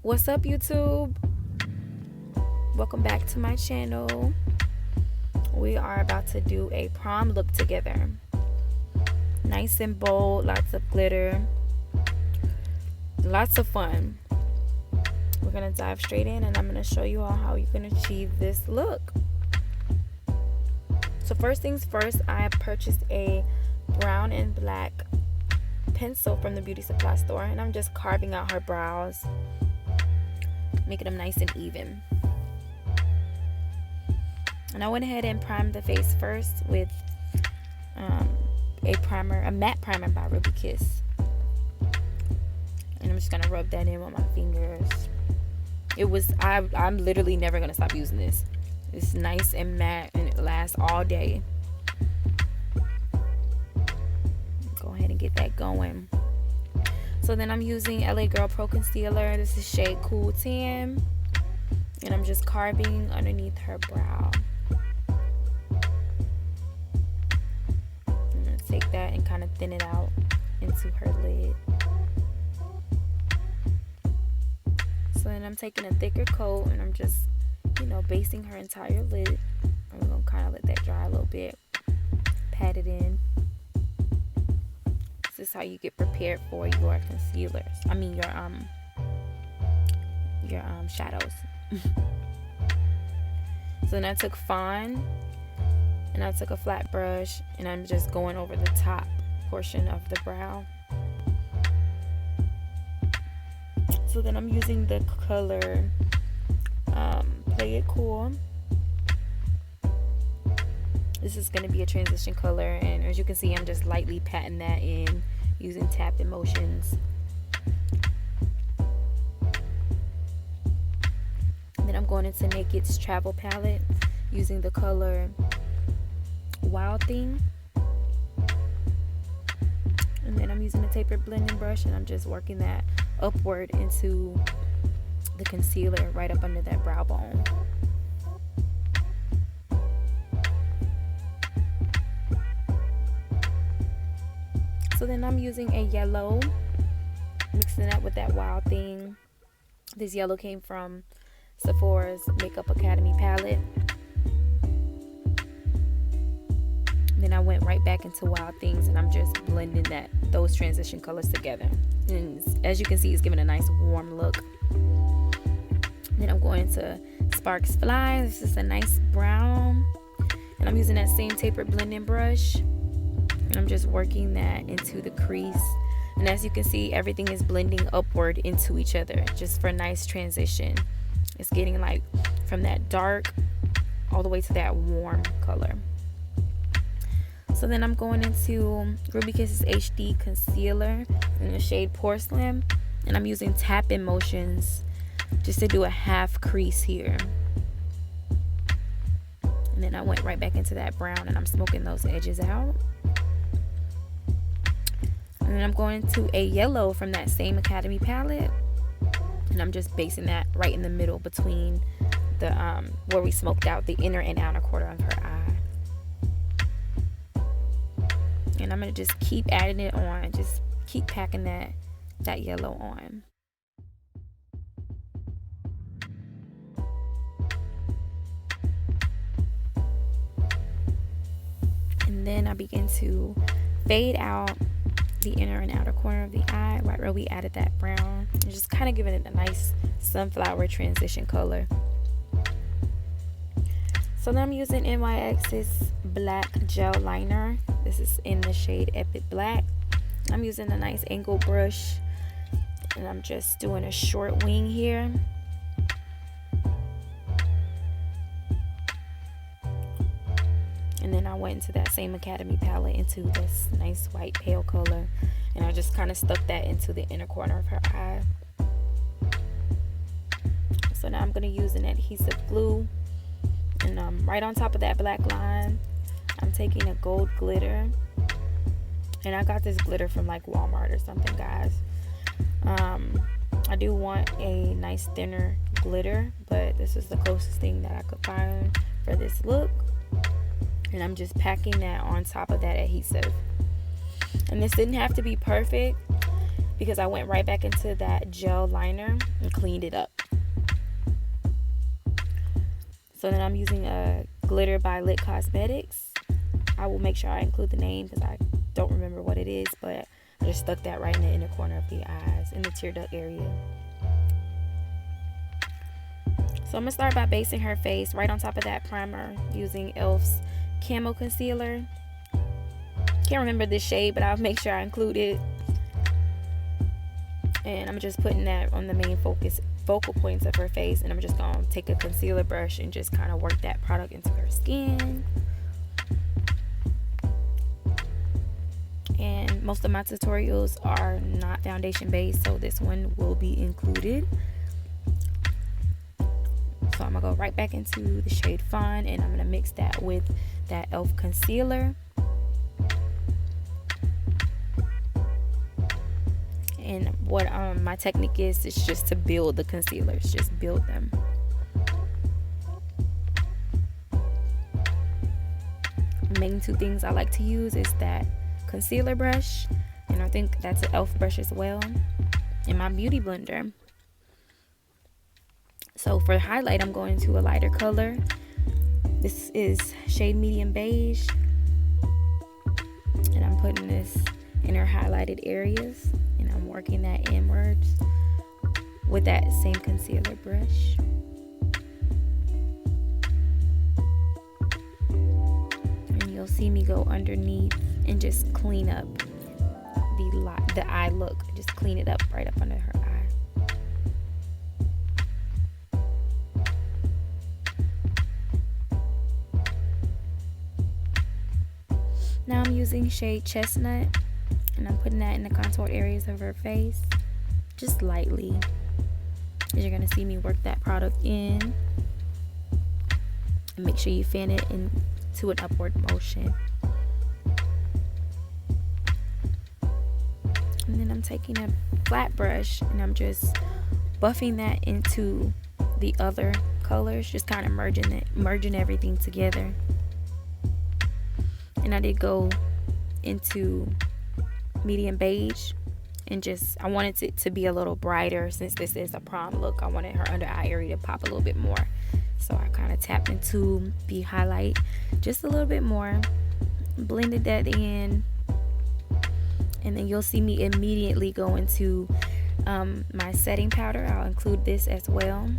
What's up, YouTube? Welcome back to my channel. We are about to do a prom look together. Nice and bold, lots of glitter, lots of fun. We're gonna dive straight in and I'm gonna show you all how you can achieve this look. So first things first, I purchased a brown and black pencil from the beauty supply store, and I'm just carving out her brows, making them nice and even. And I went ahead and primed the face first with a matte primer by Ruby Kiss, and I'm just gonna rub that in with my fingers. I'm literally never gonna stop using this. It's nice and matte and it lasts all day. Go ahead and get that going. So then I'm using LA Girl Pro Concealer. This is shade Cool Tan, and I'm just carving underneath her brow. I'm gonna take that and kind of thin it out into her lid. So then I'm taking a thicker coat and I'm just, basting her entire lid. I'm gonna kind of let that dry a little bit, pat it in. This is how you get prepared for your concealers. I mean your shadows. So then I took Fawn and I took a flat brush and I'm just going over the top portion of the brow. So then I'm using the color Play It Cool. This is going to be a transition color, and as you can see, I'm just lightly patting that in using tapping motions. Then I'm going into NickaK's Travel Palette using the color Wild Thing. And then I'm using a tapered blending brush, and I'm just working that upward into the concealer right up under that brow bone. So then I'm using a yellow, mixing that with that Wild Thing. This yellow came from Sephora's Makeup Academy palette. Then I went right back into Wild Things, and I'm just blending those transition colors together. And as you can see, it's giving a nice warm look. Then I'm going to Sparks Fly. This is a nice brown, and I'm using that same tapered blending brush, and I'm just working that into the crease. And as you can see, everything is blending upward into each other just for a nice transition. It's getting like from that dark all the way to that warm color. So then I'm going into Ruby Kiss's HD concealer in the shade Porcelain, and I'm using tap-in motions just to do a half crease here. And then I went right back into that brown, and I'm smoking those edges out. And then I'm going to a yellow from that same Academy palette, and I'm just basing that right in the middle between the where we smoked out the inner and outer corner of her eye. And I'm gonna just keep adding it on, just keep packing that yellow on. And then I begin to fade out the inner and outer corner of the eye right where we added that brown, and just kind of giving it a nice sunflower transition color. So now I'm using NYX's black gel liner. This is in the shade Epic Black. I'm using a nice angle brush, and I'm just doing a short wing here. And then I went into that same Academy palette into this nice white pale color, and I just kind of stuck that into the inner corner of her eye. So now I'm going to use an adhesive glue, and right on top of that black line, I'm taking a gold glitter, and I got this glitter from like Walmart or something, guys. I do want a nice thinner glitter, but this is the closest thing that I could find for this look. And I'm just packing that on top of that adhesive. And this didn't have to be perfect. because I went right back into that gel liner and cleaned it up. So then I'm using a glitter by Lit Cosmetics. I will make sure I include the name because I don't remember what it is, but I just stuck that right in the inner corner of the eyes, in the tear duct area. So I'm going to start by basing her face right on top of that primer using e.l.f.'s Camo Concealer. Can't remember this shade, but I'll make sure I include it. And I'm just putting that on the main focal points of her face, and I'm just going to take a concealer brush and just kind of work that product into her skin. And most of my tutorials are not foundation based, so this one will be included. So I'm gonna go right back into the shade Fawn, and I'm gonna mix that with that e.l.f. concealer. And what my technique is just to build the concealers, just build them. The main two things I like to use is that concealer brush, and I think that's an e.l.f. brush as well, and my beauty blender. So for highlight, I'm going to a lighter color. This is shade medium beige, and I'm putting this in her highlighted areas, and I'm working that inwards with that same concealer brush. And you'll see me go underneath and just clean up the eye look. Just clean it up right up under her eye. Now I'm using shade Chestnut, and I'm putting that in the contour areas of her face, just lightly. As you're gonna see me work that product in, and make sure you fan it into an upward motion. And then I'm taking a flat brush and I'm just buffing that into the other colors, just kind of merging everything together. And I did go into medium beige, and I wanted it to be a little brighter since this is a prom look. I wanted her under eye area to pop a little bit more, so I kind of tapped into the highlight just a little bit more, blended that in, and then you'll see me immediately go into my setting powder. I'll include this as well,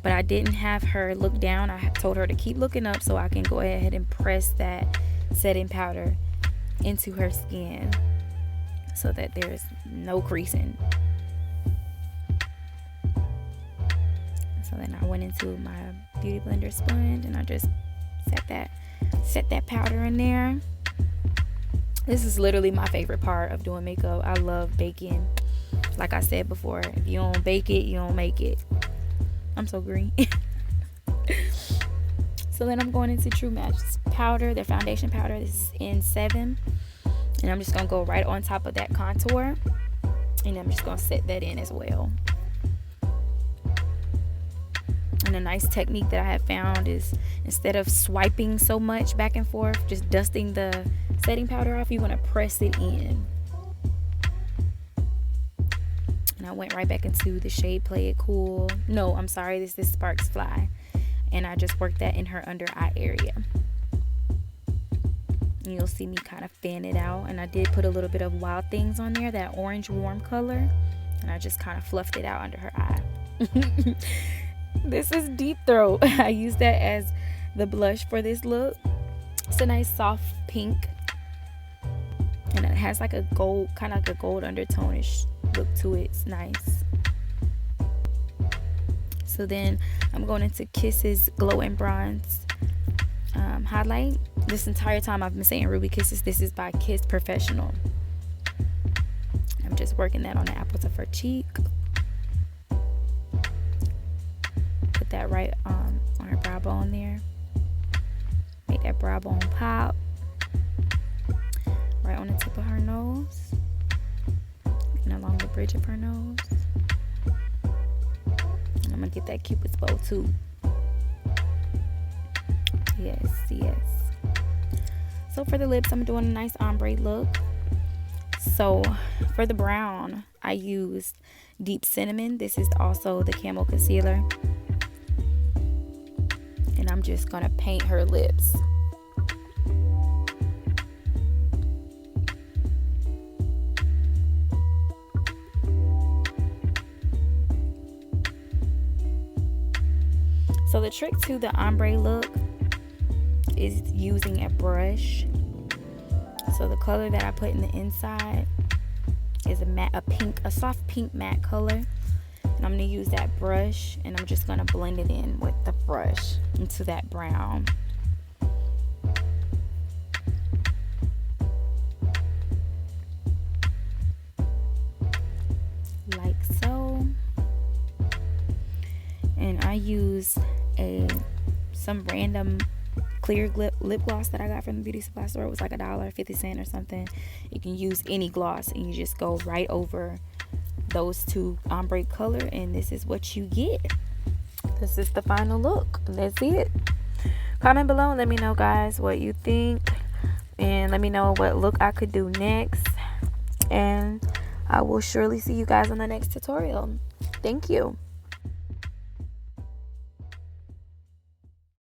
but I didn't have her look down. I told her to keep looking up so I can go ahead and press that setting powder into her skin so that there's no creasing. So then I went into my beauty blender sponge and I just set that powder in there. This is literally my favorite part of doing makeup. I love baking. Like I said before, if you don't bake it, you don't make it. I'm so green. So then I'm going into True Match powder, their foundation powder. This is in 7. And I'm just going to go right on top of that contour. And I'm just going to set that in as well. And a nice technique that I have found is, instead of swiping so much back and forth, just dusting the setting powder off, you want to press it in. And I went right back into the shade Play It Cool. No, I'm sorry, this is Sparks Fly. And I just worked that in her under eye area. And you'll see me kind of fan it out. And I did put a little bit of Wild Things on there, that orange warm color. And I just kind of fluffed it out under her eye. This is Deep Throat. I used that as the blush for this look. It's a nice soft pink. And it has like a gold, kind of like a gold undertone-ish look to it. It's nice. So then I'm going into Kisses Glow and Bronze highlight. This entire time I've been saying Ruby Kisses. This is by Kiss Professional. I'm just working that on the apples of her cheek. Put that right on her brow bone there. Make that brow bone pop. Right on the tip of her nose. And along the bridge of her nose. And I'm going to get that Cupid's bow too. Yes, yes. So for the lips, I'm doing a nice ombre look. So for the brown, I used Deep Cinnamon. This is also the Camo concealer. And I'm just gonna paint her lips. So the trick to the ombre look is using a brush. So the color that I put in the inside is a soft pink matte color. And I'm gonna use that brush and I'm just gonna blend it in with the brush into that brown. Like so. And I use some random clear lip gloss that I got from the beauty supply store. It was like $1.50 or something. You can use any gloss and you just go right over those two ombre color, and this is what you get. This is the final look. That's it. Comment below and let me know, guys, what you think, and let me know what look I could do next, and I will surely see you guys on the next tutorial. Thank you.